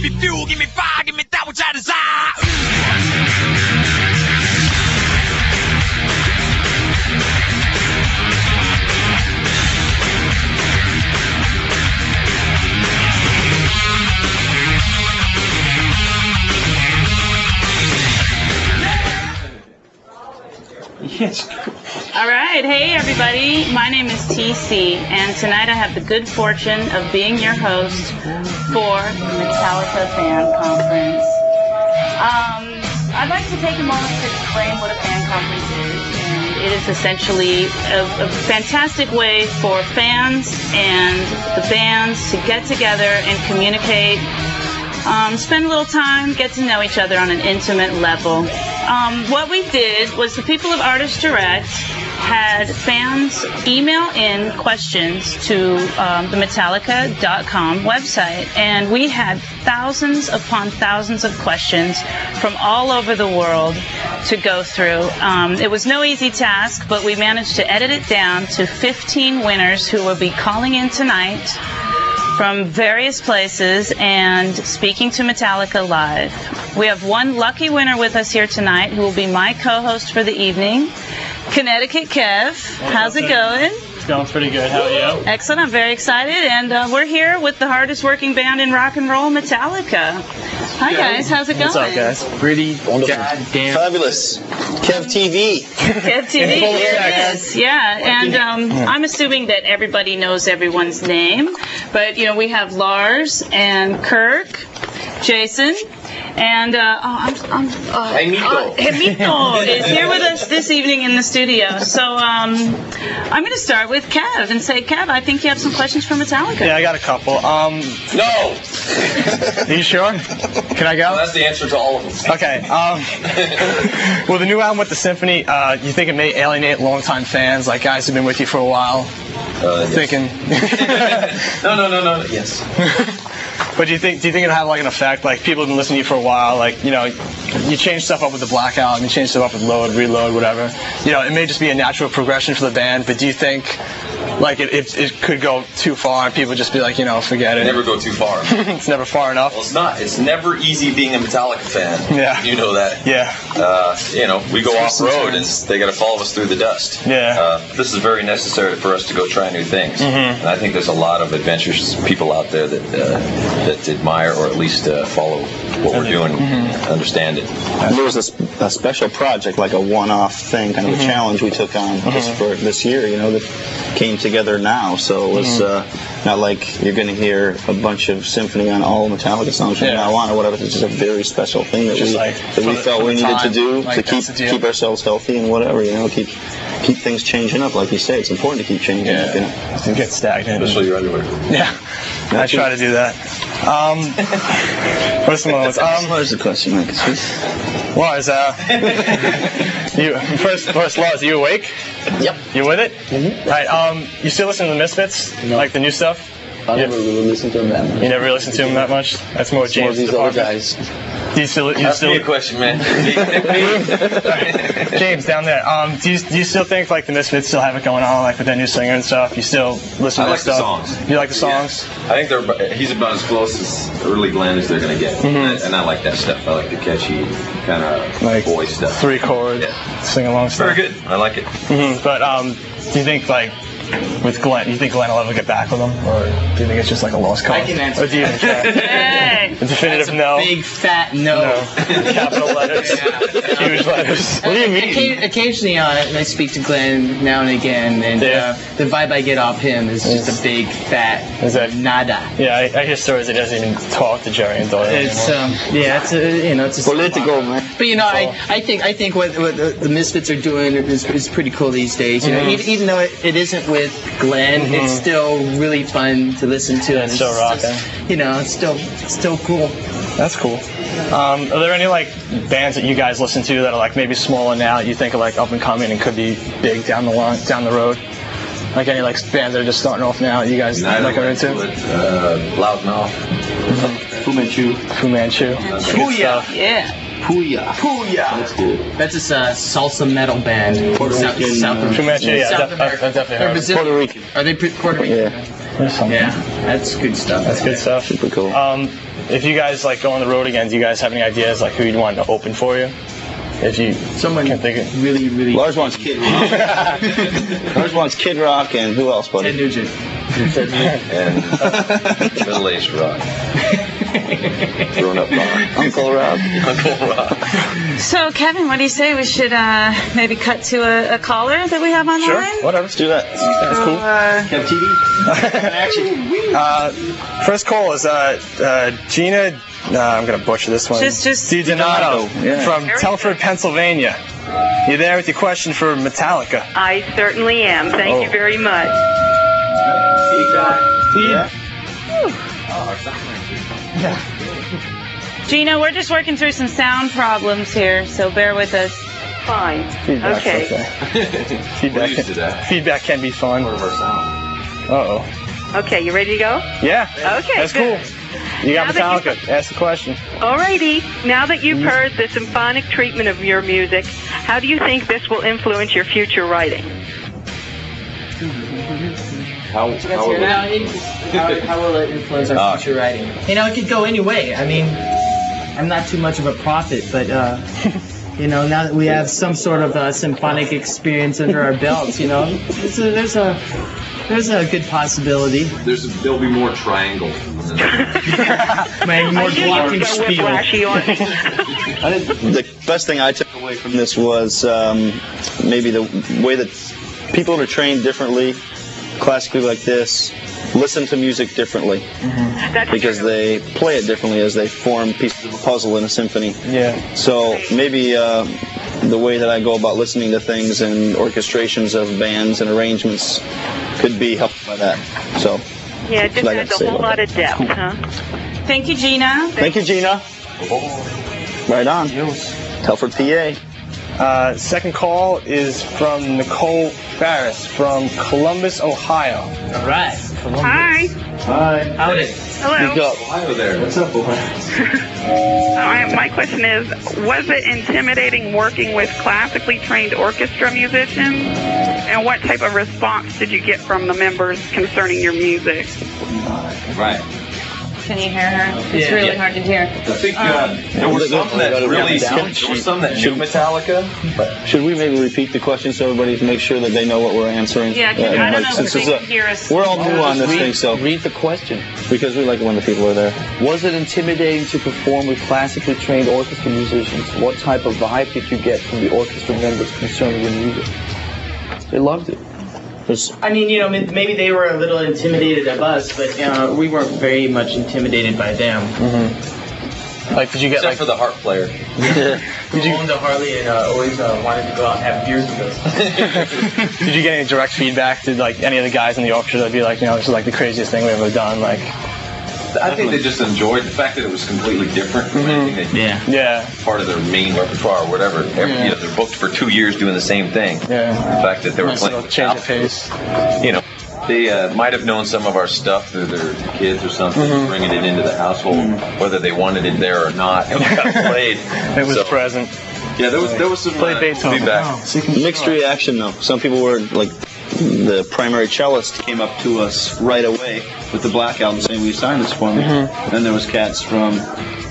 Give me fuel, give me fire, give me that which I desire. All right, hey everybody, my name is TC, and tonight I have the good fortune of being your host for the Metallica Fan Conference. I'd like to take a moment to explain what a fan conference is, and it is essentially a fantastic way for fans and the bands to get together and communicate, spend a little time, get to know each other on an intimate level. What we did was the people of ARTISTdirect had fans email in questions to the Metallica.com website, and we had thousands upon thousands of questions from all over the world to go through. It was no easy task, but we managed to edit it down to 15 winners who will be calling in tonight from various places and speaking to Metallica live. We have one lucky winner with us here tonight who will be my co-host for the evening, Connecticut Kev. How's it going? It's going pretty good. How are you? Excellent. I'm very excited, and we're here with the hardest working band in rock and roll, Metallica. Hi guys, how's it going? What's up, guys? Pretty Wonderful. goddamn Fabulous. Kev TV. Kev TV, here it is. Yeah, and I'm assuming that everybody knows everyone's name, but you know we have Lars and Kirk, Jason. And Emito is here with us this evening in the studio. So I'm going to start with Kev and say, Kev, I think you have some questions for Metallica. Yeah, I got a couple. No. Are you sure? Can I go? Well, that's the answer to all of them. Okay. Well, the new album with the symphony, you think it may alienate longtime fans, like guys who've been with you for a while? Yes. Thinking. No. Yes. But do you think it'll have like an effect? Like people have been listening to you for a while. Like you change stuff up with the Black Album, you change stuff up with Load, Reload, whatever. It may just be a natural progression for the band. But do you think like it could go too far and people just be like, forget it? Never go too far. It's never far enough. Well, it's not. It's never easy being a Metallica fan. Yeah. You know that. Yeah. We go off road and they got to follow us through the dust. Yeah. This is very necessary for us to go try new things. Mm-hmm. And I think there's a lot of adventurous people out there that admire or at least follow what we're doing, understand it. There was a special project, like a one-off thing, kind of a challenge we took on just for this year, that came together now. So it was not like you're going to hear a bunch of symphony on all Metallica songs from now on or whatever. It's just a very special thing that we felt we needed to do to keep ourselves healthy and whatever, keep things changing up. Like you say, it's important to keep changing up. To get stagnant. Especially your underwear. Yeah. I try to do that. What's the moment? What is the question, Mike? Lars, you first, Lars, are you awake? Yep. You with it? Mm-hmm. All right. You still listen to the Misfits? No. Like the new stuff? I never really listened to them that much. You never really listened to them that much? That's more James' these department. other guys. Do you still? Ask me a question, man. James, down there. Do you still think like the Misfits still have it going on, like with their new singer and stuff? You still listen to I that like the stuff? songs. You like the songs? Yeah. I think he's about as close as early Glenn as they're going to get. And I like that stuff. I like the catchy kind of Like boy stuff. 3-chord, sing-along stuff. Very good. I like it. But do you think like with Glenn, do you think Glenn will ever get back with him, or do you think it's just like a lost cause? I can answer Or do you even care? Hey. A definitive That's a no. big fat no. Capital letters. Huge letters. What do you mean? Occasionally, I speak to Glenn now and again, and the vibe I get off him is just a big fat nada. Yeah, I hear stories that he doesn't even talk to Jerry and Doyle It's anymore. it's a Political, man. But I think what the Misfits are doing is pretty cool these days. Even though it isn't with Glenn, it's still really fun to listen to. It's still rocking. It's still cool. That's cool. Are there any like bands that you guys listen to that are like maybe smaller now that you think are like up and coming and could be big down the road? Like any like bands that are just starting off now that you guys like are into? Loudmouth. Fu Manchu. Fu Manchu. Booyah. Yeah. Pooya. That's good. That's a salsa metal band. Puerto Rican. South Fu Manchu, yeah, South I've definitely heard. Brazil. Puerto Rican. Are they Puerto Rican? Yeah. There's something. Yeah, that's good stuff. That's good stuff. Super cool. If you guys like go on the road again, do you guys have any ideas like who you'd want to open for you? If you Someone can think of really, really. Lars wants Kid Rock. Lars wants Kid Rock, and who else, buddy? Ted Nugent. And middle-aged rock. Grown-up rock. Uncle Rob. Uncle Rock. So, Kevin, what do you say? We should maybe cut to a caller that we have on the Sure, line? whatever. Let's do that. That's cool. Kev TV. First call is Gina. I'm gonna butcher this one. Just DiDonato Yeah. from Telford, Pennsylvania. You there with your question for Metallica? I certainly am. Thank you very much. Yeah. Gina, we're just working through some sound problems here, so bear with us. Fine. Feedback's Okay. Feedback. We're used to that. Feedback can be fun. Part of our sound. Uh-oh. Okay, you ready to go? Yeah. Okay, That's good. cool. You got Now that Metallica. Ask the question. Alrighty. Now that you've heard the symphonic treatment of your music, how do you think this will influence your future writing? How will How will it influence our future writing? You know, it could go any way. I mean, I'm not too much of a prophet, but you know, now that we have some sort of symphonic experience under our belts, you know, there's a good possibility. There'll be more triangles. Maybe more glockenspiel. I think the best thing I took away from this was maybe the way that people are trained differently, classically like this, listen to music differently. Because they play it differently as they form pieces of a puzzle in a symphony. Yeah. So maybe the way that I go about listening to things and orchestrations of bands and arrangements could be helped by that. So Yeah, it just I got adds to a say whole about lot of depth, huh? Thank you, Gina. thank you, Gina. Right on. Telford, PA. Second call is from Nicole Farris from Columbus, Ohio. All right. Hi. Hi. Howdy. Hello. Ohio there. What's up, boy? My question is, was it intimidating working with classically trained orchestra musicians? And what type of response did you get from the members concerning your music? Right. Can you hear her? It's really hard to hear. I think there were some that really there were some that knew Metallica. Should we maybe repeat the question so everybody can make sure that they know what we're answering? Yeah, I don't know if they can hear us. We're all new on this thing, so Read the question. because we like it when the people are there. Was it intimidating to perform with classically trained orchestra musicians? What type of vibe did you get from the orchestra members concerning your music? They loved it. I mean, you know, maybe they were a little intimidated of us, but we weren't very much intimidated by them. Like, did you get Except for the harp player. We owned a Harley and always wanted to go out and have beers with us. Did you get any direct feedback? Did like any of the guys in the orchestra that'd be like, you know, this is like the craziest thing we've ever done? Like, I think they just enjoyed the fact that it was completely different from anything they did. yeah, Part of their main repertoire or whatever. You know, they're booked for 2 years doing the same thing. yeah. The fact that they were Nice playing little change of pace. you know, they might have known some of our stuff through their kids or something, bringing it into the household, whether they wanted it there or not. It got played. It was So, present. Yeah, there was some Play Beethoven. feedback. Mixed reaction though. Some people were like, the primary cellist came up to us right away with the Black Album saying, "Will you sign this for me?" Then there was cats from,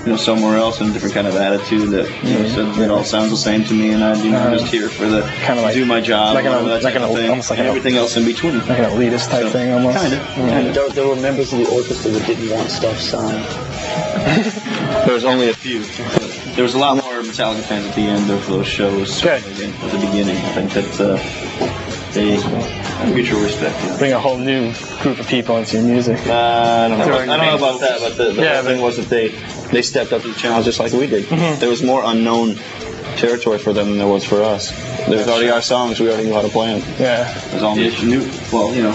you know, somewhere else in a different kind of attitude that said it all sounds the same to me, and I'm just here for the Kinda like- do my job, like an- that like type an- of thing, almost like and an- everything else in between. Like an elitist type thing almost. Kind of. There were members of the orchestra that didn't want stuff signed. There was only a few. There was a lot more Metallica fans at the end of those shows Good. than at the beginning. I think that they mutual respect. You know. Bring a whole new group of people into your music. I don't know. I don't know about that, but the Yeah, whole thing was that they stepped up to the challenge just like we did. There was more unknown territory for them than there was for us. There was already our songs. We already knew how to play them. Yeah. It was all new. Well, you know,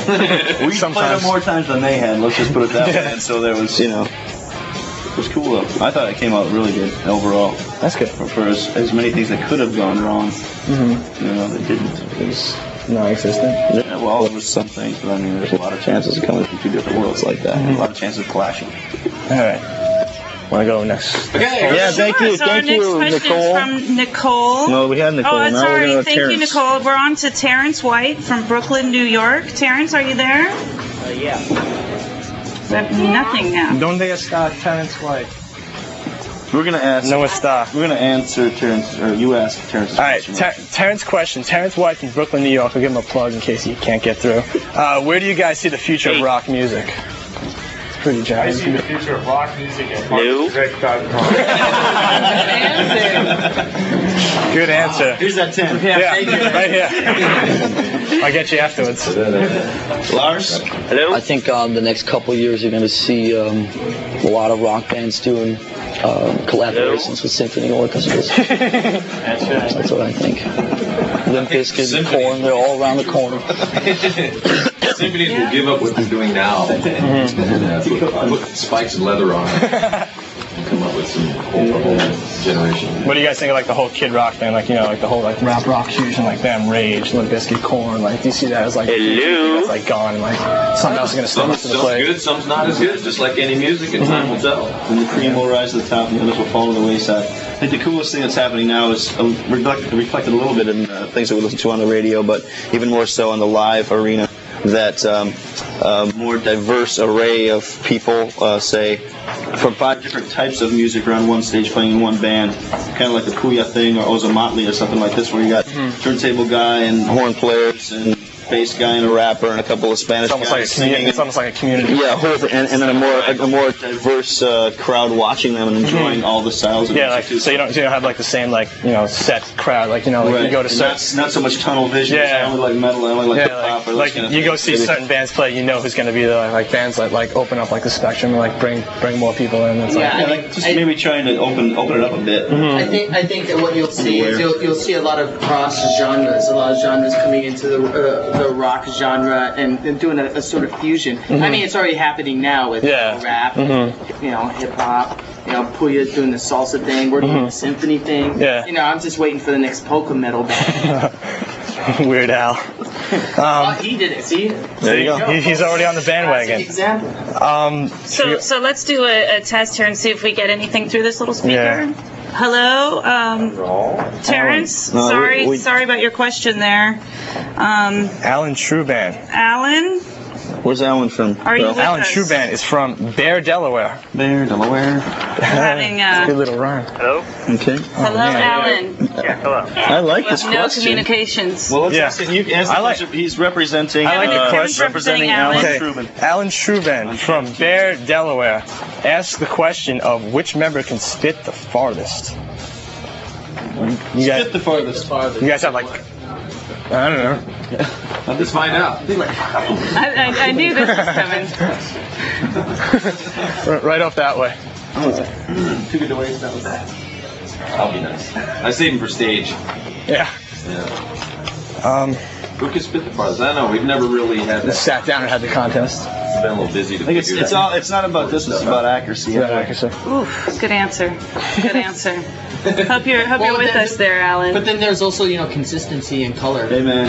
we played them more times than they had. Let's just put it that way. And so there was, you know, it was cool though. I thought it came out really good overall. That's good. For as many things that could have gone wrong, you know, they didn't. It was Non-existent. yeah, well, there was some things, but I mean, there's a lot of chances of coming from two different worlds like that. A lot of chances of clashing. All right. Want to go next? Yeah, thank you, So our next question is from Nicole. No, we had Nicole. Oh, Now sorry. we're going to Thank you, Terrence. Nicole. We're on to Terrence White from Brooklyn, New York. Terrence, are you there? Yeah. We have nothing now. Donde está Terrence White? We're gonna ask. No está. We're gonna answer Terrence, or you ask Terrence's All right, question. Terrence question. Terrence White from Brooklyn, New York. I'll give him a plug in case he can't get through. Where do you guys see the future of rock music? Pretty I giant. see the future of rock music at No. ARTISTdirect.com. Good answer. Here's that 10. Yeah, right here. I'll get you afterwards. Lars? Hello? I think the next couple of years you're going to see a lot of rock bands doing collaborations with symphony orchestras. That's what I think. Limp Bizkit and Korn, they're all around the corner. Symphonies will give up what they're doing now and put spikes and leather on it and come up with some whole generation. What do you guys think of like the whole Kid Rock thing? Like, you know, like the whole like rap rock fusion, like them, Rage, Limp Bizkit, Korn. Like, do you see that as like that's like gone and like something else is gonna step up to the Some's plate? good, some's not as good. Just like any music, and time will tell. And the cream will rise to the top and the others will fall to the wayside. I think the coolest thing that's happening now is reflected a little bit in things that we listen to on the radio, but even more so in the live arena, that more diverse array of people, say, from 5 different types of music around one stage playing in one band, kind of like a Kuya thing or Oza Motley or something like this, where you got turntable guy and horn players and bass guy and a rapper and a couple of Spanish It's almost guys like a community. singing. It's almost like a community. Yeah, and then a more diverse crowd watching them and enjoying all the styles of Yeah, music like too. so you don't have like the same like set crowd like like Right. you go to And certain not so much tunnel vision. Yeah. I only like metal. I only like hip hop. or like this kind of you thing. go see certain bands play, you know who's going to be there. Like bands like open up like the spectrum and like bring more people in. It's Yeah, like, Yeah, like just maybe trying to open it up a bit. I think that what you'll see is you'll see a lot of cross genres, a lot of genres coming into the rock genre and doing a sort of fusion. I mean, it's already happening now with rap, hip hop. Puya's doing the salsa thing. We're doing the symphony thing. Yeah. I'm just waiting for the next polka metal band. Weird Al. He did it. See? There you go. He's already on the bandwagon. Example. So let's do a test here and see if we get anything through this little speaker. Yeah. Hello, Terrence. No, sorry about your question there. Alan Truban. Alan, Where's Alan from? are you with Alan us? Truban is from Bear, Delaware. There, Delaware. Having Good little rhyme. Okay. hello, Alan. I like this No question. communications. Well, let's Yeah. ask you answer the I like- question. He's representing. I like the question. Representing Alan Alan. Truban. Alan Truban from Bear, Delaware, asks the question of which member can spit the farthest. You guys, Spit the farthest. you guys have like, I don't know. Let's find out. I knew this was coming. Right off that way. Too good to waste that with that. I'll be nice. I save him for stage. Yeah. Yeah. Who can spit the farthest? I don't know. We've never really had that. Just sat down and had the contest. It's been a little busy to I think figure it's that out. not about distance. It's about accuracy. Oof, good answer. Good answer. Hope you're with then- us there, Alan. But then there's also consistency and color. Hey man,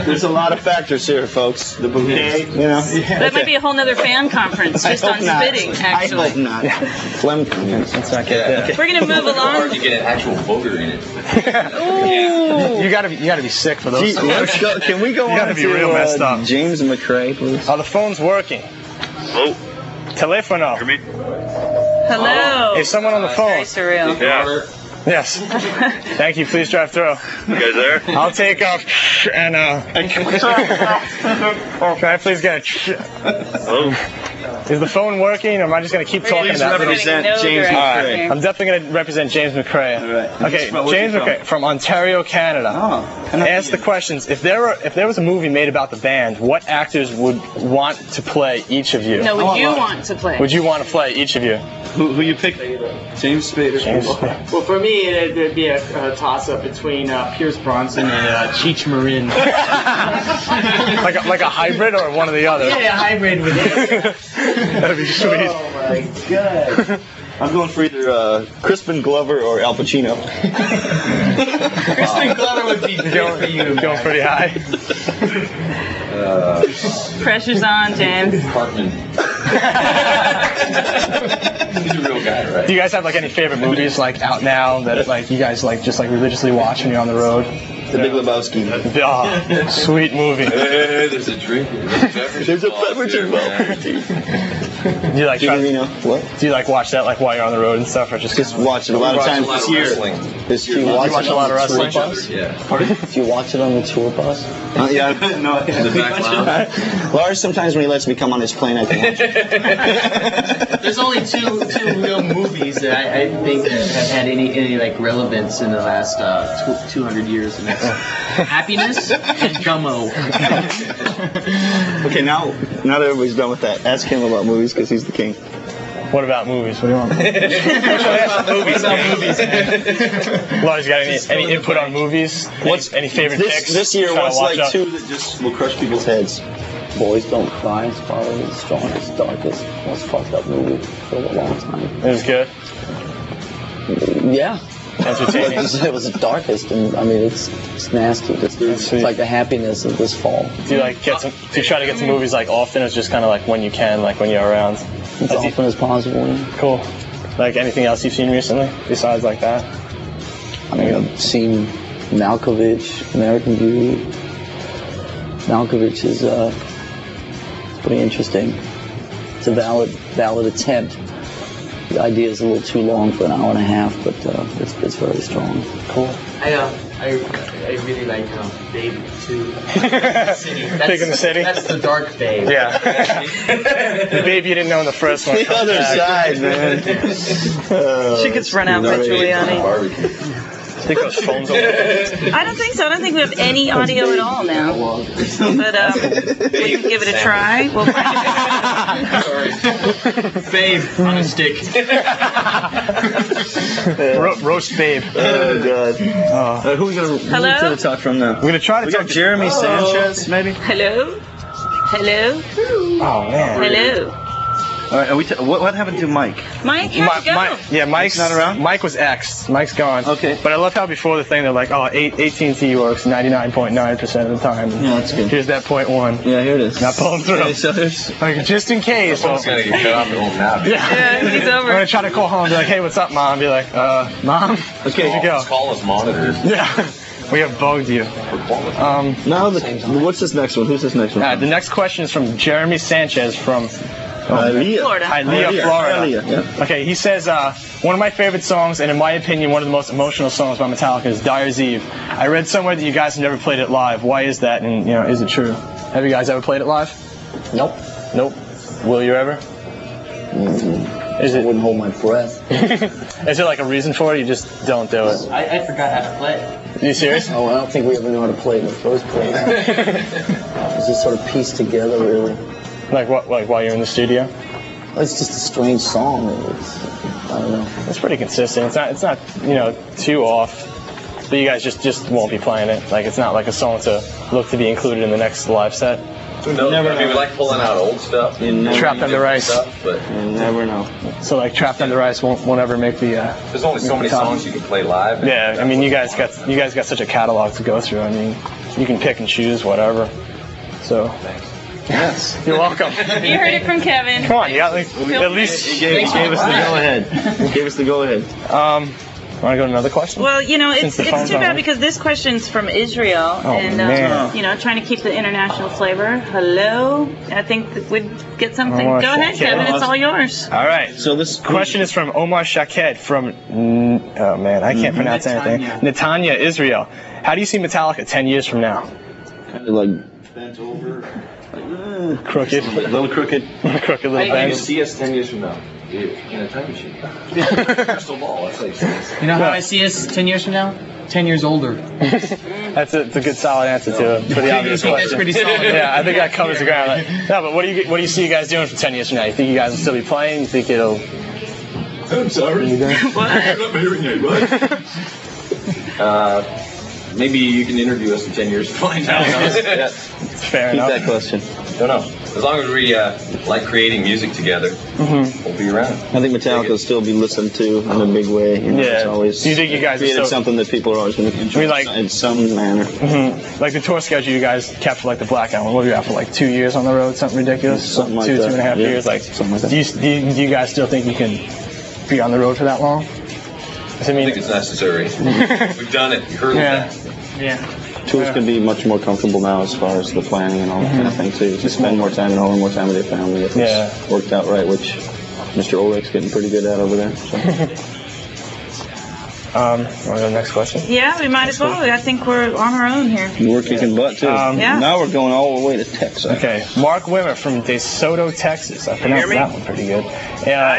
there's a lot of factors here, folks. The bouquet, That might be a whole nother fan conference just on spitting, I actually. hope not. Phlegm. Let's not get there. We're gonna move Hard along. to get an actual booger in it. Ooh. You gotta be sick for those. Let's go. Can we go You on gotta be to real messed up. James McCrae, please? Oh, the phone's working. Oh, Telefono. hear me? Hello. Is someone on the Very phone? surreal. Yeah. Yes. Thank you. Please drive through. You guys there? I'll take off and can I please get a? Oh, Is the phone working, or am I just gonna keep talking Please about it? represent No James direction McCrae. here. I'm definitely gonna represent James McCrae. All right. Okay, Where's James he from? McCrae from Ontario, Canada. Oh, Ask the questions. If there was a movie made about the band, what actors would want to play each of you? No, would you want to play? Would you want to play each of you? Who you pick? James Spader. James. Well, for me, it'd be a toss-up between Pierce Bronson and Cheech Marin. like a hybrid or one or the other? Yeah, hybrid with it. That'd be sweet. Oh my god. I'm going for either Crispin Glover or Al Pacino. Crispin Glover would be good for you. Going pretty high. Pressure's on, James. Cartman. He's a real guy, right? Do you guys have like any favorite movies like out now that like you guys like just like religiously watch when you're on the road? The Big Lebowski. Oh, sweet movie. Hey, there's a drink. There's a beverage involved. Do you like what? Do you like watch that like while you're on the road and stuff, or just watch it a lot of times this year? Do you watch a lot of wrestling? Yeah. Do you watch it on the tour bus? Yeah, no. The back lounge. Lars, sometimes when he lets me come on his plane, I can watch it. There's only two real movies that I think that have had any like relevance in the last 200 years, and that's Happiness and Gummo. Okay, now that everybody's done with that, ask him about movies because he's the king. What about movies? What do you want? Movies. Lars, you got any input on movies? Any favorite picks? This year, what's like up? 2 that just will crush people's heads? Boys Don't Cry is probably the strongest, darkest, most fucked up movie for a long time. It was good. Yeah. Entertaining. It was the darkest, and I mean it's nasty. It's like the happiness of this fall. Do you like do you try to get to movies like often, or it's just kind of like when you can, like when you're around? As often as possible. Yeah. Cool. Like anything else you've seen recently besides like that? I mean, I've seen Malkovich, American Beauty. Malkovich is pretty interesting. It's a valid attempt. The idea is a little too long for an hour and a half, but it's very strong. Cool. I really like Babe too. City. Pig in the City? That's the dark Babe. Yeah. The Babe you didn't know in the first one. The other side, man. She gets run out by Giuliani. I think those phones over there. I don't think so. I don't think we have any audio at all now. But we can give it a try. We'll Babe on a stick. Roast Babe. Oh, God. Who are we going to talk from now? We're going to try to talk to Jeremy Sanchez, maybe? Hello? Hello? Oh, man. Hello? All right, what happened to Mike? Mike, how'd it go? Mike's not around? Mike was X'd. Mike's gone. Okay. But I love how before the thing they're like, oh, AT&T works 99.9% of the time. Yeah, that's good. Here's that 0.1. Yeah, here it is. Not pulling through. Okay, so there's... Like, just in case. Someone's going to get cut off at home now. Yeah, he's over. I'm going to try to call home and be like, hey, what's up, Mom? Be like, Mom? Okay, where'd you go? Call us monitors. Yeah. We have bugged you. Now, what's this next one? Who's this next one? The next question is from Jeremy Sanchez from Florida. Florida. Yeah. Okay, he says, one of my favorite songs, and in my opinion, one of the most emotional songs by Metallica is Dyer's Eve. I read somewhere that you guys have never played it live. Why is that, and is it true? Have you guys ever played it live? Nope. Nope. Will you ever? Is it? I wouldn't hold my breath. Is there like a reason for it? You just don't do it? I forgot how to play. Are you serious? Oh, I don't think we ever knew how to play it in the first place. It's just sort of pieced together, really. Like what? Like while you're in the studio? It's just a strange song. I don't know. It's pretty consistent. It's not too off. But you guys just won't be playing it. Like it's not like a song to look to be included in the next live set. Who knows? I mean, we like pulling out old stuff. Trapped Under Ice. But you never know. So like Trapped Under Ice won't ever make the. There's only so many songs you can play live. Yeah, I mean you guys got such a catalog to go through. I mean you can pick and choose whatever. So. Thanks. Yes, you're welcome. You heard it from Kevin. Come on, you got at least He gave us the go-ahead. He gave us the go-ahead. Want to go to another question? Well, it's too bad because this question's from Israel, and trying to keep the international flavor. Hello, I think that we'd get something. Go ahead, Kevin. It's all yours. All right. So this question is from Omar Shaked from I can't pronounce anything. Netanya, Israel. How do you see Metallica 10 years from now? Kind of like bent over, crooked, a little crooked, crooked little How do you bend. see us 10 years from now? In a time machine. Crystal ball. That's how you see us. You know how I see us 10 years from now? 10 years older. That's a good solid answer to a pretty obvious question. That's pretty solid. Yeah, I think that covers the ground. No, but what do you see you guys doing for 10 years from now? You think you guys will still be playing? You think it'll? I'm sorry. I'm not hearing you, right? Maybe you can interview us in 10 years to find out. Yeah. Fair enough. that question. Don't know. As long as we like creating music together, we'll be around. I think Metallica will still be listened to in a big way. It's always do you think you guys created something that people are always going to enjoy in some manner? Like the tour schedule you guys kept for like the Black Album. What were you at for like 2 years on the road? Something ridiculous? Something like 2.5 years? Like something like that. Do you guys still think you can be on the road for that long? I think it's necessary. We've done it. You heard that. Yeah. Tools can be much more comfortable now as far as the planning and all that kind of thing too. To spend more time at home, more time with your family. If it's worked out right, which Mr. Ulrich's getting pretty good at over there. So. Want to go to the next question? Yeah, we might as well. I think we're on our own here. We're kicking butt too. Now we're going all the way to Texas. Okay, Mark Wimmer from DeSoto, Texas. I pronounced that one pretty good.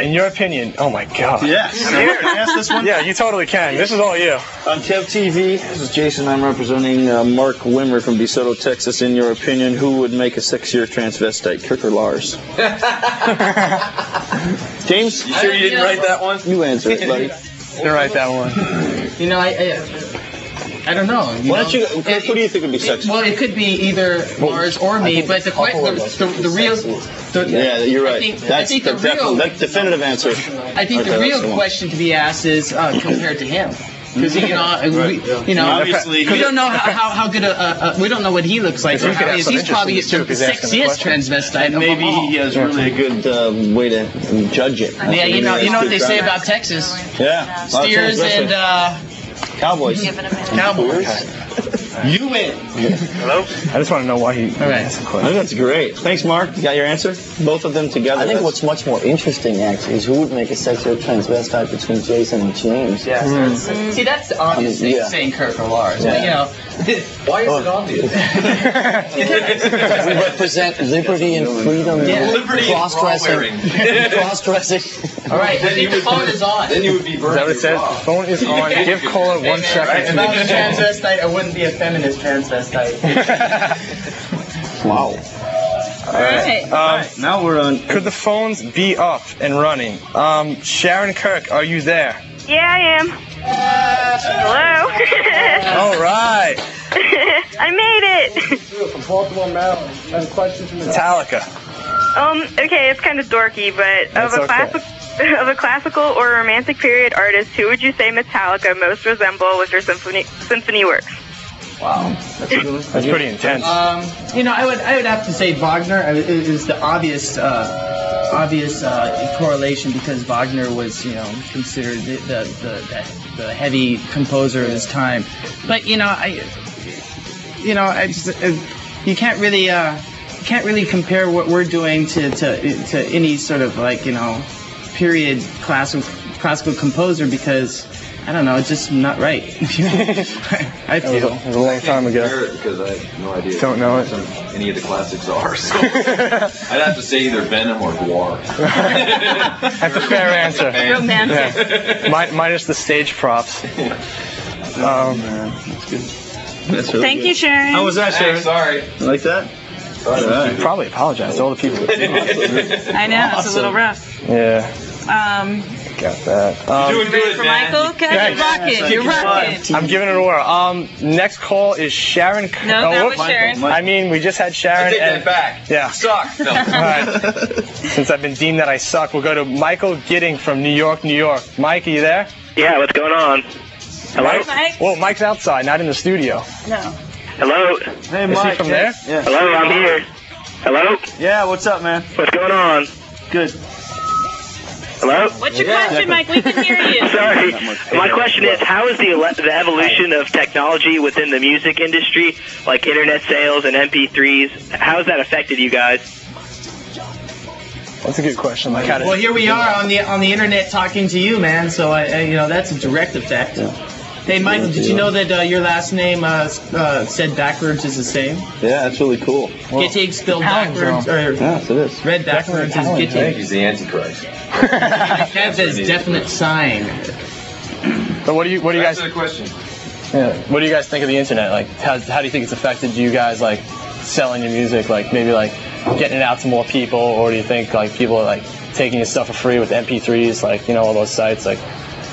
In your opinion, oh my God. Yes. Can I ask this one? Yeah, you totally can. This is all you. On Kev TV, this is Jason. I'm representing Mark Wimmer from DeSoto, Texas. In your opinion, who would make a sexier transvestite, Kirk or Lars? James? You sure you didn't write that one? You answer it, buddy. You write that one. You know, I don't know. Why don't you? Kirk, who do you think would be sexy? Well, it could be either Lars or me, but the real. Yeah, you're right. I think the real definitive answer. I think the real question to be asked is compared to him. Because obviously, we don't know how good we don't know what he looks like. He's probably the sexiest transvestite. And maybe he has really a good way to judge it. Yeah, you know what they say about Texas. Yeah, steers and cowboys. You win. Hello? I just want to know why he asked the I question. think that's great. Thanks, Mark. You got your answer? Both of them together. I think what's much more interesting, actually, is who would make a sexier transvestite between Jason and James. Yeah. See, that's obviously saying Kirk or Lars. Yeah. But, you know, Why is it obvious? We represent liberty and freedom. Liberty and cross-dressing. Cross-dressing. all right, I think the phone is on. Then you would be Is that what it says? The phone is on. Give caller 1 second. If I was a transvestite, I wouldn't be a feminist transvestite. Wow. All right. Now we're on. Could the phones be up and running? Sharon Kirk, are you there? Yeah, I am. Hello? All right. I made it. From Baltimore, Maryland. I have a question from Metallica. Okay, it's kind of dorky, but That's okay. of a classical or romantic period artist, who would you say Metallica most resemble with your symphony works? Wow, That's pretty intense. You know, I would have to say Wagner is the obvious correlation, because Wagner was, you know, considered the heavy composer of his time. But you can't really compare what we're doing to any sort of, like, you know, period classical composer, because I don't know, it's just not right. I feel. It was a long time ago. Because I have no idea. Don't know it. Any of the classics are. So I'd have to say either Venom or Guar. That's a fair answer. Romantic. Yeah. Minus the stage props. That's good. That's really Thank you, Sharon. How was that, Sharon? Sorry. You like that? All right. Probably apologize to all the people that see I know, it's a little rough. Yeah. Got that. Doing good, For man. Michael, you're rocking. You're rocking. I'm giving it a whirl. Next call is Sharon. No, that was Sharon. I mean, we just had Sharon. I take and, that back. Yeah. Suck. No. All right. Since I've been deemed that I suck, we'll go to Michael Gidding from New York, New York. Mike, are you there? Yeah, what's going on? Hello? Mike? Well, Mike's outside, not in the studio. No. Hello? Hey, Is he from there? Yeah. Hello, I'm here. Hello? Yeah, what's up, man? What's going on? Good. Hello? What's your question, Mike? We can hear you. Sorry. My question is, how is the evolution of technology within the music industry, like internet sales and MP3s, how has that affected you guys? That's a good question. Like, Well, here we are on the internet talking to you, man. So you know, that's a direct effect. Hey, Michael, did you know that your last name said backwards is the same? Yeah, that's really cool. Gittig spelled backwards, or Yes, it is. read backwards is Gittig. He's the Antichrist. Have this definite sign. But what do you guys? Answer the question. Yeah. What do you guys think of the internet? Like, how do you think it's affected you guys, like, selling your music? Like, maybe like getting it out to more people, or do you think like people are like taking your stuff for free with MP3s, like, you know, all those sites, like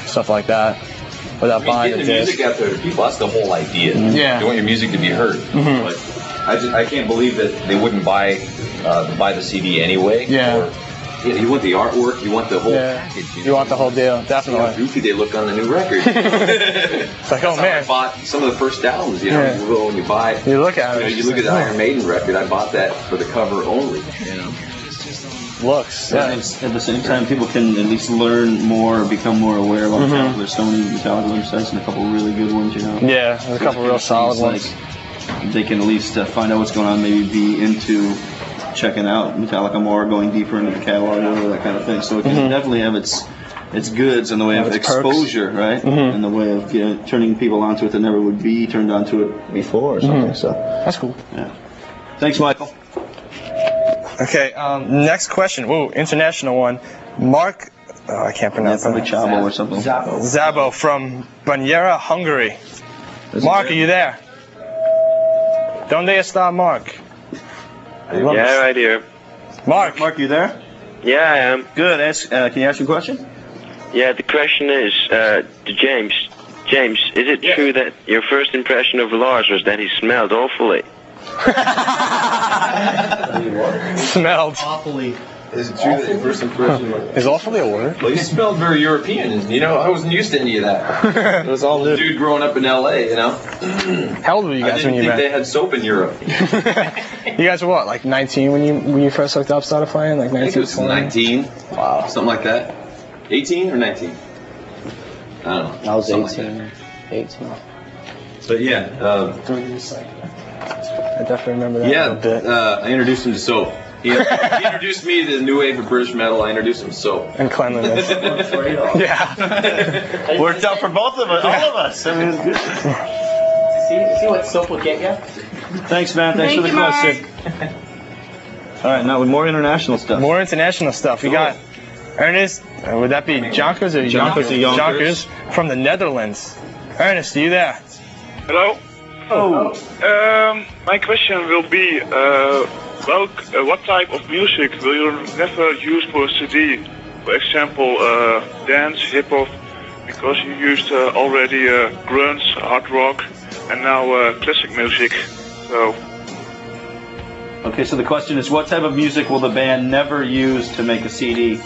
stuff like that, without buying getting the the disc? music out there to people, that's the whole idea. Yeah. You want your music to be heard. Like, I can't believe that they wouldn't buy the CD anyway. Yeah. Or, you want the artwork, you want the whole package. You want the whole deal, See how definitely. goofy they look on the new record. It's like, oh man. I bought some of the first albums, you know, Yeah. you go and you buy. You look at it. You look at the Iron Maiden record, I bought that for the cover only. You know. Looks. Yeah. At the same time, people can at least learn more, become more aware about Metallica. There's so many Metallica websites and a couple really good ones, you know. Yeah, there's a couple real solid Things ones. Like they can at least find out what's going on, maybe be into checking out Metallica more, going deeper into the catalog, that kind of thing. So it can definitely have its goods in the way of exposure, right? In the way of turning people onto it that never would be turned onto it before or something. So that's cool. Yeah. Thanks, Michael. Okay, next question. Whoa, international one. Mark, I can't pronounce it. Chabo or something. Zabo from Banyera, Hungary. Mark, are you there? Donde está Mark? Yeah, right here. Mark, you there? Yeah, I am. Good. Can you ask your question? Yeah, the question is to James. James, is it true that your first impression of Lars was that he smelled awfully? Smelled. Awfully. Is it true that your first impression was... Is awfully a word? Well, you smelled very European. You know, I wasn't used to any of that. It was all new. Dude growing up in L.A., you know? How old were you guys when you I didn't met? think they had soap in Europe. You guys were what, like 19 when you first hooked up, started flying? Like 19, I think it was 20? 19. Wow. Something like that. 18 or 19? I don't know. I was Something 18. like 18. But yeah. I definitely remember that a little bit. I introduced him to soap. He introduced me to the new wave of British metal. I introduced him to soap. And cleanliness. Yeah. Worked out for both of us, all of us. I mean, it was good. See what soap will get you? Thanks, man. Thanks for the question. All right, now with more international stuff. More international stuff. We got Ernest. Would that be Jonkers or Jonkers? Jonkers from the Netherlands. Ernest, are you there? Hello. My question will be, what type of music will you never use for a CD? For example, dance, hip hop, because you used already grunge, hard rock, and now classic music. So. Okay, so the question is, what type of music will the band never use to make a CD?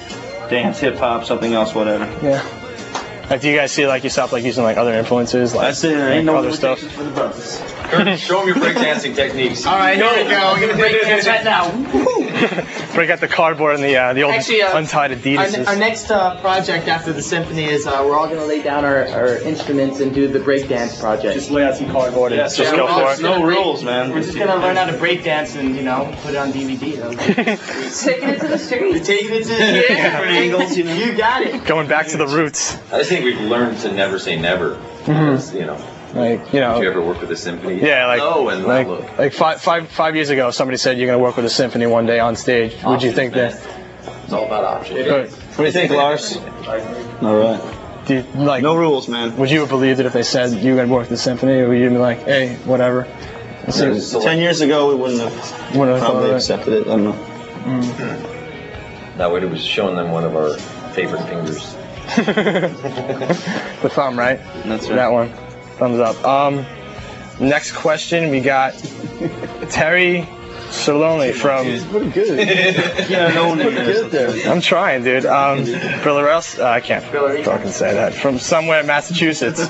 Dance, hip hop, something else, whatever. Yeah. Like, do you guys see like yourself like using like other influences, like that's it. There ain't no other stuff? for the brothers. Show them your breakdancing techniques. All right, here we go. We're gonna break dance right now. Break out the cardboard and the old untied Adidas. Our next project after the symphony is we're all gonna lay down our instruments and do the break dance project. Just lay out some cardboard and just go for it. No rules, man. We're just gonna learn how to break dance and put it on DVD. Taking it to the street. Taking it to the street. Different angles, you know. You got it. Going back to the roots. I just think we've learned to never say never. Because, Like, did you ever work with a symphony? Yeah, like no, and like, look. like five years ago, somebody said you're gonna work with a symphony one day on stage. Would you think that? It's all about options. What do you think, Lars? All right. Do you, like, no rules, man. Would you have believed it if they said you were gonna work with the symphony, or would you be like, hey, whatever? 10 years ago, we wouldn't have probably accepted it. I don't know. That way, it was showing them one of our favorite fingers. The thumb, right? That's right. That one. Thumbs up. Next question, we got Terry Solone from. Pretty good. Yeah, no one good there. I'm trying, dude. I can't fucking say that. From somewhere, Massachusetts. All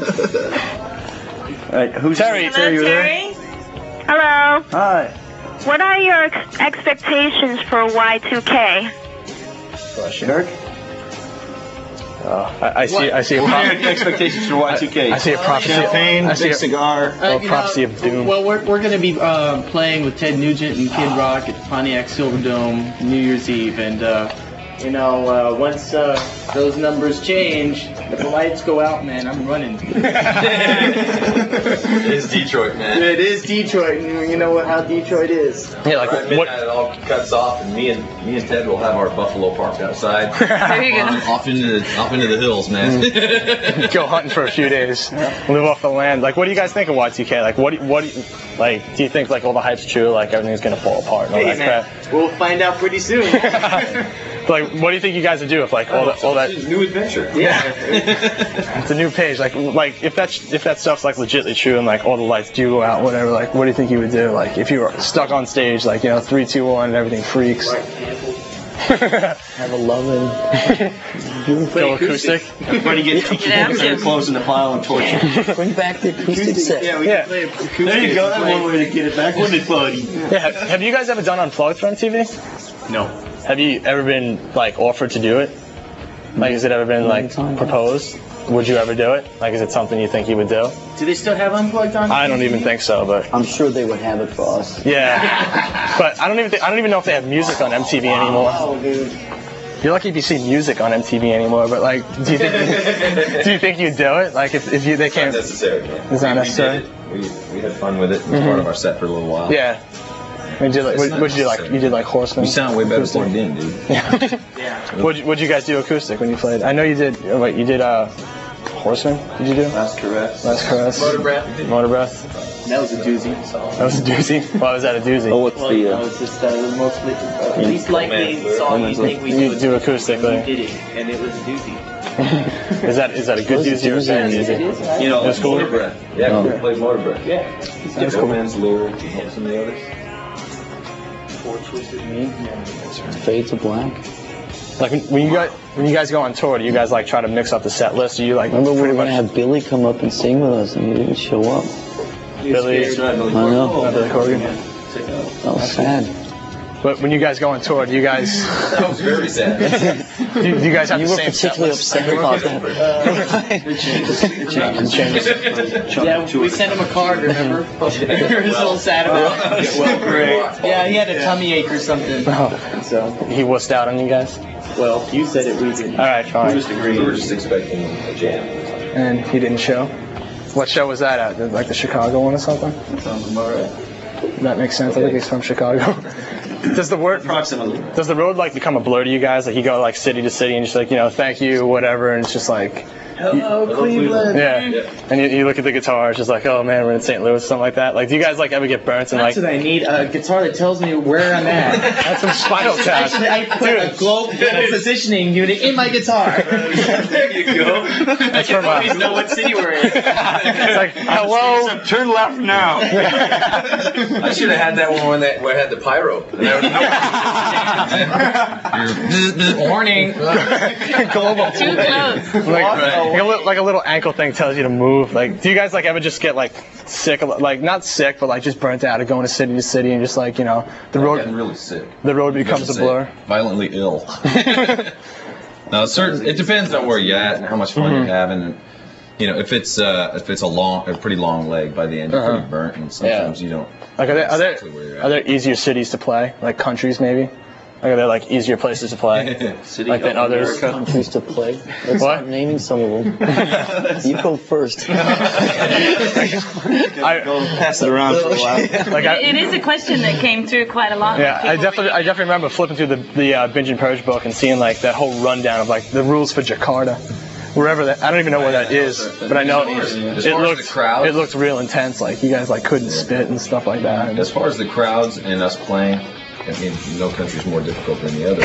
right, who's Terry? Hello, you there? Terry. Hello. Hi. What are your expectations for Y2K? Eric? I see a What are your expectations for Y2K? I see a prophecy. Champagne, big cigar. Prophecy of doom. Well, we're going to be playing with Ted Nugent and Kid Rock at the Pontiac Silverdome New Year's Eve, and once those numbers change, if the lights go out, man, I'm running. It is Detroit, man. It is Detroit, and you know how Detroit is. Yeah, like Right, midnight, it all cuts off, and me and Ted will have our buffalo parked outside. There you go. Off into the hills, man. Go hunting for a few days, live off the land. Like, what do you guys think of Y2K? Like, what do you do you think like all the hype's true? Like everything's gonna fall apart and all that crap? We'll find out pretty soon. Like, what do you think you guys would do if like all that? It's a new adventure. Yeah, it's a new page. Like if that stuff's like legitimately true and like all the lights do go out, whatever. Like, what do you think you would do? Like, if you were stuck on stage, like 3, 2, 1, and everything freaks. Have a loving. Go acoustic. Everybody get their clothes in the pile and torch it. Bring back the acoustic set. Yeah, we can play acoustic. There you go. That's one way to get it back. Wouldn't it, buddy? Yeah. Have you guys ever done Unplugged for MTV? No. Have you ever been like offered to do it? Like, has it ever been like proposed? Would you ever do it? Like, is it something you think you would do? Do they still have Unplugged on? I don't even think so, but I'm sure they would have it for us. yeah. But I don't even know if they have music on MTV anymore. Oh, dude. You're lucky if you see music on MTV anymore. But like, do you think you'd do it? Like, if they came? Not necessary. It's not necessary. We had fun with it. It was part of our set for a little while. Yeah. What'd you do like? You did like Horseman? You sound way better plugged in, dude. Yeah. What'd you guys do acoustic when you played? I know you did. Wait, you did Horseman? Did you do? Last Caress. Motor Breath. That was a doozy. That was a doozy? Why was that a doozy? Oh, what's the... That was just the mostly least likely song you think we You do acoustically. We did it, and it was a doozy. Is that a good doozy or a bad doozy? You know, That's cool. Motor Breath. Yeah, we played Motor Breath. Yeah. That's cool. Man's Lure, some of the others. Fade to Black. Like when you guys go on tour, do you guys like try to mix up the set list? Do you like? Remember we were going to have Billy come up and sing with us, and he didn't show up. Billy? I know. Billy Corgan. That was sad. But when you guys go on tour, do you guys? That was very sad. do you guys have You the were same set particularly list? upset about that. Yeah, we sent him a card, remember? He was a little sad about it. Yeah, he had a tummy ache or something. So He wussed out on you guys. well, you said it, we didn't. All right, fine. We were just expecting a jam. And he didn't show. What show was that at? Like the Chicago one or something? Sounds about right. That makes sense. I think he's from Chicago. Does the road like become a blur to you guys? Like you go like city to city and just like, thank you, whatever, and it's just like, Hello, Cleveland. yeah. And you look at the guitar, it's just like, oh man, we're in St. Louis, something like that. Like, do you guys like ever get burnt and like? That's what I need, a guitar that tells me where I'm at. That's some Spinal Tap. Actually, I put a global positioning unit in my guitar. There you go. That's from always know what city we're in. It's like, hello. Turn left now. I should have had that one where I had the pyro. Warning. Global. Too close. Like a little ankle thing tells you to move. Like, do you guys like ever just get like sick of, like not sick, but like just burnt out of going to city and just like the road? Getting really sick. The road becomes a blur. Violently ill. Now, it depends on where you're at and how much fun you're having. And, if it's a pretty long leg, by the end you're pretty burnt, and sometimes you don't. Like, are exactly where you're at. there easier cities to play? Like countries, maybe? Like, are there like easier places to play? Like than others? Countries to play. Let's start naming some of them. You go first. Pass it around for a while. Like It is a question that came through quite a lot. yeah, I definitely remember flipping through the Binge and Purge book and seeing like that whole rundown of like the rules for Jakarta. Wherever that, I don't even know where that is, but I know it looked real intense. Like you guys like couldn't spit and stuff like that. As far as the crowds and us playing, I mean, no country's more difficult than the other.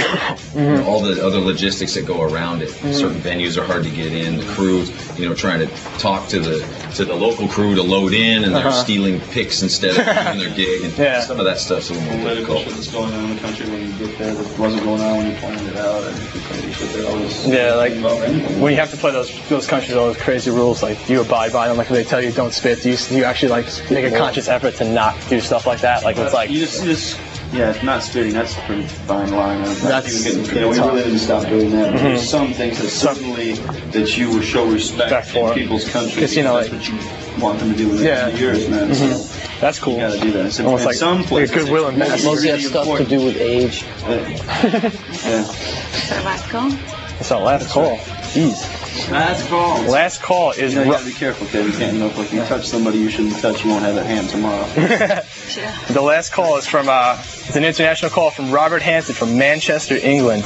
All the other logistics that go around it. Certain venues are hard to get in. The crews, trying to talk to the local crew to load in, and they're stealing picks instead of doing their gig. And some of that stuff's a little more difficult. That's going on in the country when you get there that wasn't going on when you pointed it out. And like when you have to play those countries, all those crazy rules, like do you abide by them? Like if they tell you don't spit, do you actually like make a conscious effort to not do stuff like that? Like it's like you just not spitting. That's a pretty fine line. That's we really need to stop doing that. There's some things that certainly that you will show respect for people's country. Because that's what you want them to do in the yours, man. So that's cool. You gotta do that. It's almost like some places, goodwill and Mostly has stuff to do with age. Our last call. It's our last call. Jeez. Last call is. You gotta be careful, kid. You can't if you touch somebody you shouldn't touch, you won't have that hand tomorrow. The last call is from it's an international call from Robert Hansen from Manchester, England.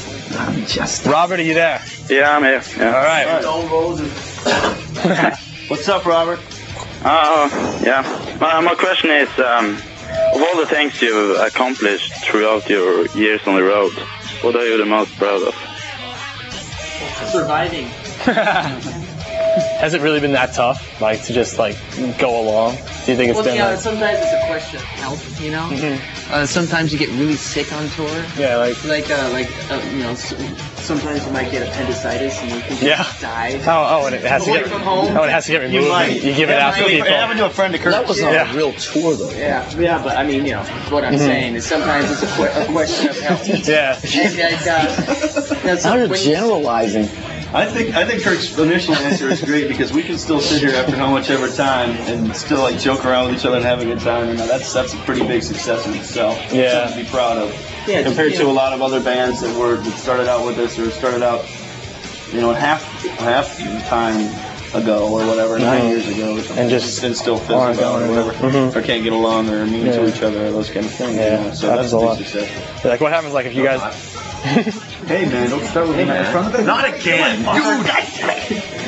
Robert, are you there? Yeah, I'm here. Yeah. All right. What's up, Robert? My question is, of all the things you've accomplished throughout your years on the road, what are you the most proud of? Surviving. Has it really been that tough, like to just like go along? Do you think it's been? Well, sometimes it's a question of health, sometimes you get really sick on tour. Yeah, sometimes you might get appendicitis and you can just die. And it has to get from home. it has to get removed. You give it out to people. Happened to a friend of Kurt's. That was not a real tour, though. Yeah, but I mean, what I'm saying is sometimes it's a question of health. Yeah. And, now you're generalizing. I think Kirk's initial answer is great because we can still sit here after how much ever time and still like joke around with each other and have a good time. And that's a pretty big success in itself. Yeah. Something to be proud of. Yeah, compared to a lot of other bands that started out with us or started out, half time ago or whatever, 9 years ago or something, and still fizzle out or whatever, or can't get along or mean to each other or those kind of things. Yeah, so that's a big success. Like, what happens like if you guys? Hey man, don't start with me in front of it. Not again.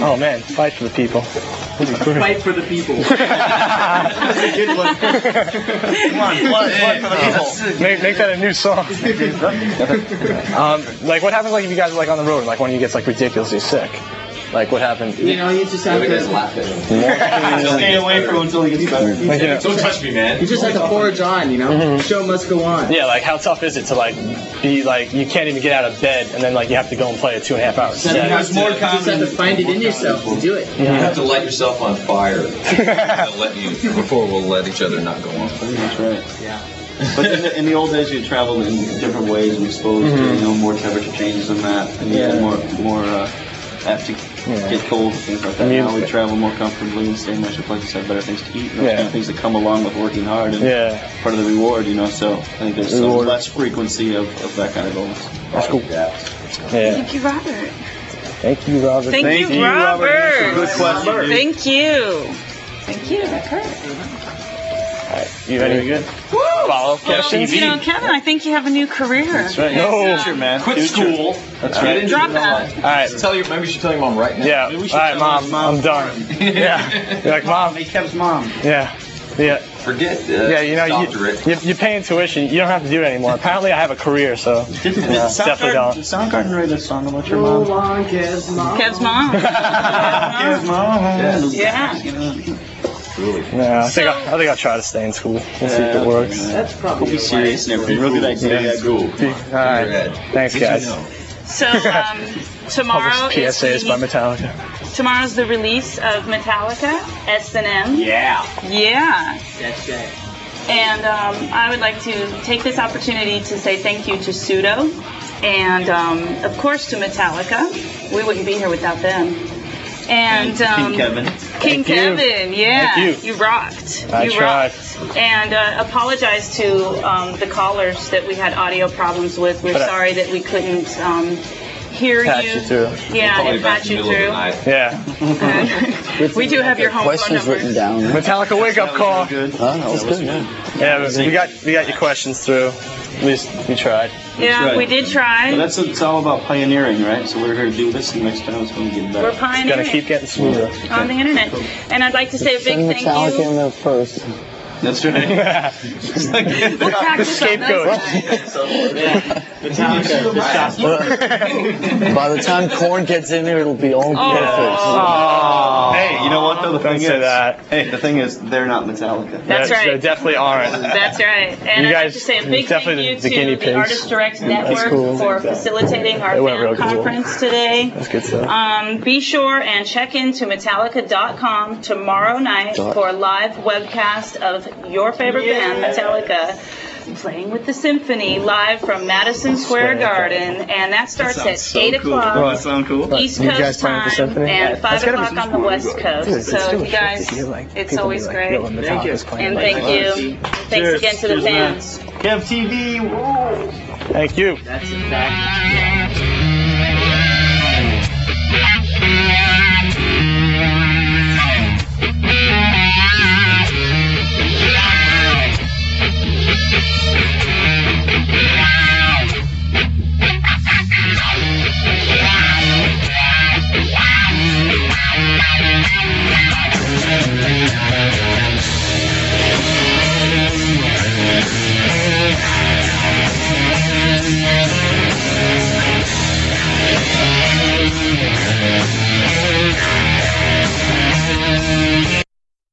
Oh man, fight for the people. Fight for the people. That's a good one. Come on, fight for the people. Make that a new song. Like, what happens like if you guys are like on the road and like one of you gets like ridiculously sick? Like, what happened? You just have to laugh at him. Stay away from him until he gets better. Don't touch me, man. You just have to forge on, The show must go on. Yeah, like how tough is it to like be like you can't even get out of bed and then like you have to go and play a 2.5 hour set? You just have to find it in yourself to do it. You have to light yourself on fire before we'll let each other not go on. That's right. Yeah. But in the old days, you traveled in different ways and exposed to more temperature changes than that, and you had more apt to get cold and things like that. Now we travel more comfortably and stay more like you said, better things to eat, and those kind of things that come along with working hard and part of the reward, So I think there's less frequency of that kind of illness. That's cool. Thank you, Robert. Thank you, Robert. Thank you, Robert. Good question. Dude. Thank you. Thank you. That hurt. You ready? Good. Follow questions? Kevin, I think you have a new career. That's right. No. Future, man. Quit school. That's right. Drop that. All right. Maybe you should tell your mom right now. Yeah. All right, Mom. I'm done. Yeah. You're like, Mom. Hey, Kev's mom. Yeah. Yeah. Forget. You're paying tuition. You don't have to do it anymore. Apparently, I have a career, so definitely don't. Did Soundgarden write a song about your mom? Go on, Kev's mom. Kev's mom. Kev's mom. Yeah. Yeah, I think I'll try to stay in school. We'll see if it works. That's probably be serious and everything. Real good idea. Yeah, cool. All right. Thanks, guys. So tomorrow PSAs by Metallica. Tomorrow's the release of Metallica S&M. Yeah. That's right. And I would like to take this opportunity to say thank you to Pseudo and of course to Metallica. We wouldn't be here without them. And King Kevin, yeah, you rocked. I tried. And apologize to the callers that we had audio problems with. We're sorry that we couldn't hear patch you through. Yeah, and patch you through. Yeah. We do have your home phone questions number. written down. Metallica wake up call. That was good. Yeah, we got your questions through. At least we tried. Yeah, we did try. Well, it's all about pioneering, right? So we're here to do this, and next time it's going to get better. We're pioneering. It's going to keep getting smoother. On the internet. And I'd like to say a big thank Metallica you. in there first. That's right. We'll practice on Scapegoat. By the time Korn gets in there, it'll be all perfect. Hey, you know what though? Don't say that. Hey, the thing is, they're not Metallica. That's right. They definitely aren't. That's right. And I'd like to say a big thank you to the ARTISTdirect Network for facilitating our fan conference today. That's good stuff. Be sure and check into Metallica.com tomorrow night for a live webcast of your favorite band, Metallica, playing with the symphony live from Madison Square Garden, and that starts at 8 o'clock Oh, that sounds cool. East Coast time and 5 o'clock on the West Coast. So you guys, it's always great. Thank you. And thank you. Thanks again to the fans. Kev TV. Thank you. That's a fact.